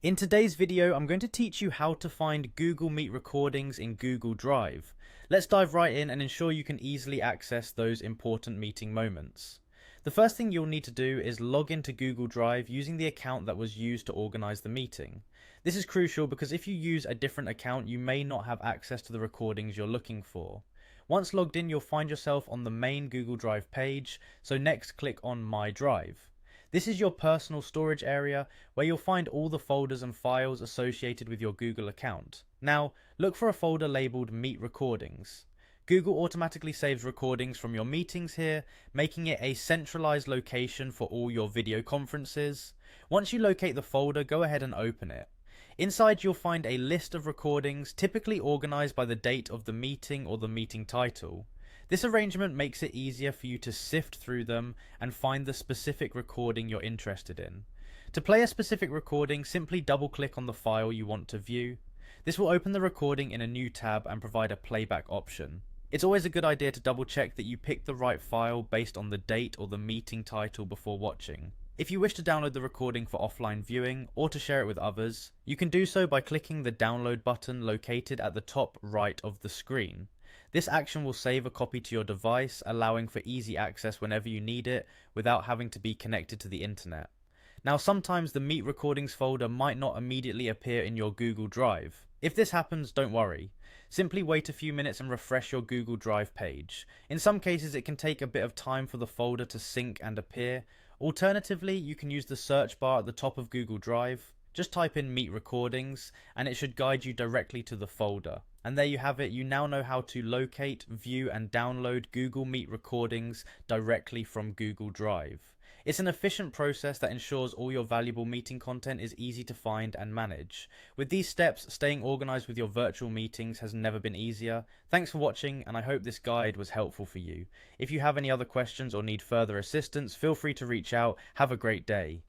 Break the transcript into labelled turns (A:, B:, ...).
A: In today's video, I'm going to teach you how to find Google Meet recordings in Google Drive. Let's dive right in and ensure you can easily access those important meeting moments. The first thing you'll need to do is log into Google Drive using the account that was used to organize the meeting. This is crucial because if you use a different account, you may not have access to the recordings you're looking for. Once logged in, you'll find yourself on the main Google Drive page, so next click on My Drive. This is your personal storage area where you'll find all the folders and files associated with your Google account. Now, look for a folder labeled Meet Recordings. Google automatically saves recordings from your meetings here, making it a centralized location for all your video conferences. Once you locate the folder, go ahead and open it. Inside you'll find a list of recordings, typically organized by the date of the meeting or the meeting title. This arrangement makes it easier for you to sift through them and find the specific recording you're interested in. To play a specific recording, simply double click on the file you want to view. This will open the recording in a new tab and provide a playback option. It's always a good idea to double check that you picked the right file based on the date or the meeting title before watching. If you wish to download the recording for offline viewing or to share it with others, you can do so by clicking the download button located at the top right of the screen. This action will save a copy to your device, allowing for easy access whenever you need it without having to be connected to the internet. Now, sometimes the Meet Recordings folder might not immediately appear in your Google Drive. If this happens, don't worry. Simply wait a few minutes and refresh your Google Drive page. In some cases, it can take a bit of time for the folder to sync and appear. Alternatively, you can use the search bar at the top of Google Drive. Just type in Meet Recordings and it should guide you directly to the folder. And there you have it, you now know how to locate, view and download Google Meet recordings directly from Google Drive. It's an efficient process that ensures all your valuable meeting content is easy to find and manage. With these steps, staying organized with your virtual meetings has never been easier. Thanks for watching and I hope this guide was helpful for you. If you have any other questions or need further assistance, feel free to reach out. Have a great day.